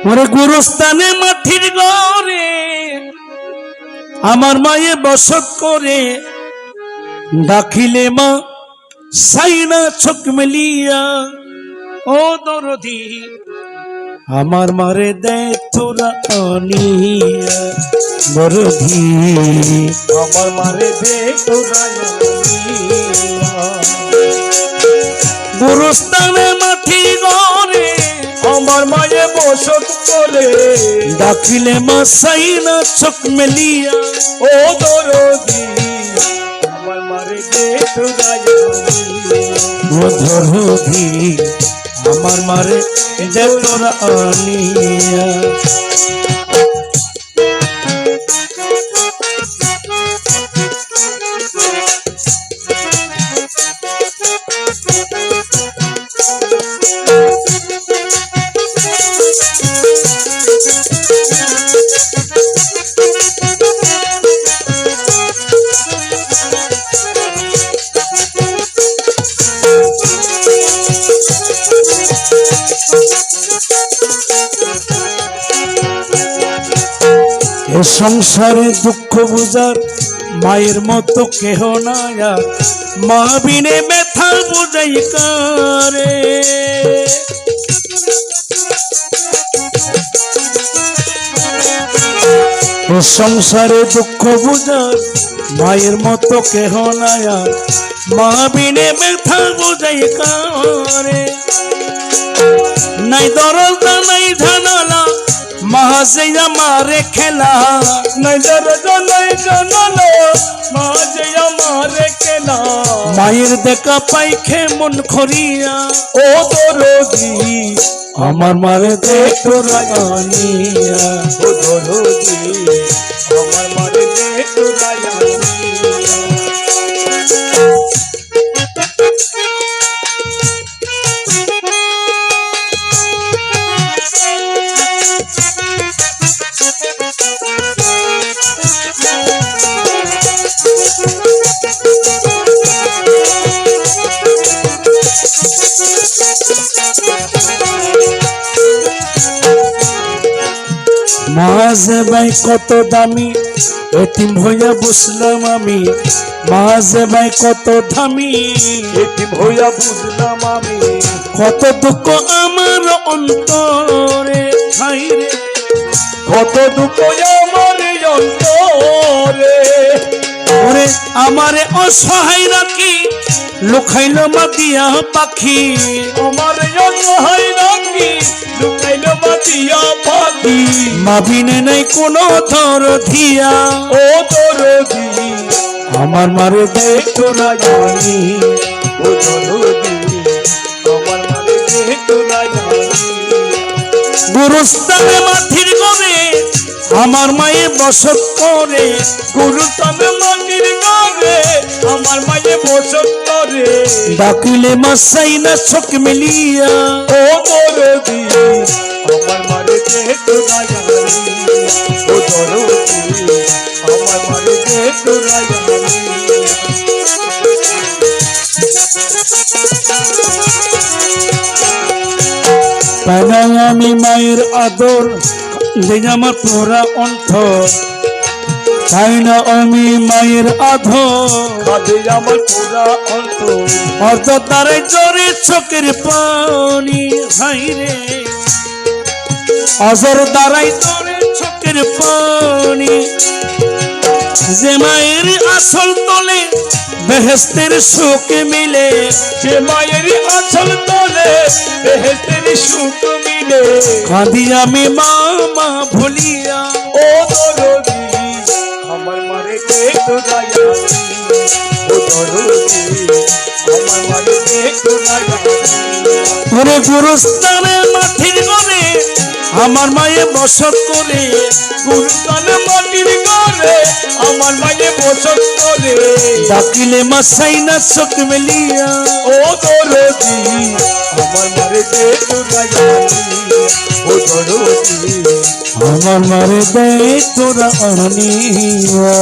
ওরে গুরুস্থানে মাটির ঘরে আমার মায়ে বসত করে, ডাকিলে মা সাইনা চোখ মেলিয়া। ও দরদি আমার মারে দে তোরা আনিয়া, দরদি আমার মারে দে তোরা আনিয়া। গুরুস্থানে মাটির ঘরে আমার মায়ে বসত করে, ডাকিলে মা সাইনা চোখ মেলিয়া। ও দরদি আমার মারে দে তোরা আনিয়া, ও দরদি আমার মারে দে তোরা আনিয়া। এ সংসারে দুঃখ বুঝার মায়ের মতো কেহ নাই, মা বিনে ব্যথা বুঝাই কারে। এ সংসারে দুঃখ বুঝার মায়ের মতো কেহ নাই, মা বিনে ব্যথা বুঝাই কারে। নাই দরজা নাই জানালা মা যে আমারে খেলা, নাই দরজা নাই জানালা মা যে আমারে খেলা। মায়ের দেখা পাইখে মন খরিয়া, ও দরদি আমার মারে দে তোরা আনিয়া, ও দরদি আমার মারে দে তোরা আনিয়া। মাঝে ভাই কত দামি এতিম হইয়া বুঝলাম আমি, মাঝে ভাই কত দামি এতিম হইয়া বুঝলাম আমি। কত দুঃখ আমার অন্তরে হাইরে, কত দুঃখ আমার অন্তরে। ওরে আমারে অসহায় রাখি লুকাইল মাতিয়া পাখি, আমারে অসহায় রাখি লুকাইল মাতিয়া পাখি। মা বিনে নাই কোনো দরদিয়া, ও দরদি আমার মারে দে তোরা জানি, ও দরদি আমার মারে দে তোরা জানি। গুরুস্থানে মাটির ঘরে আমার মায়ে বসত করে, গুরুস্থানে মাটির ঘরে আমার মায়ে বসত করে, ডাকিলে মা সাইনা চোখ মেলিয়া। ও দরদি আমার মারে দে তোরা জানি, ও দরদি আমার মারে দে তোরা জানি। পাই আমি মায়ের আদর আমার পোড়া অন্তর, তাই না আমি মায়ের আদর আমার পোড়া অন্তর। অর্ধ তারে জোরে চোখের পানি হাইরে, অজর দ্বারাই জোরে চোখের পানি। যে মায়ের আসল তলে বেহেস্তের সুখ মিলে, যে মায়ের আসল তলে বেহেস্তের সুখ মিলে। কাঁদি আমি মামা ভুলিয়া, ও দরদি আমার মারে দে তোরা জানি, ও দরদি আমার মারে দে তোরা জানি। ওরে গুরুস্থানে মাটির ঘরে আমার মায়ে বসত করে, গুরুস্থানে মাটির ঘরে আমার মায়ে বসত করে, ডাকিলে মা সাইনা চোখ মেলিয়া। ও দরদি আমার মারে দে তোরা জানি, ও দরদি আমার মারে দে তোরা আনিয়া।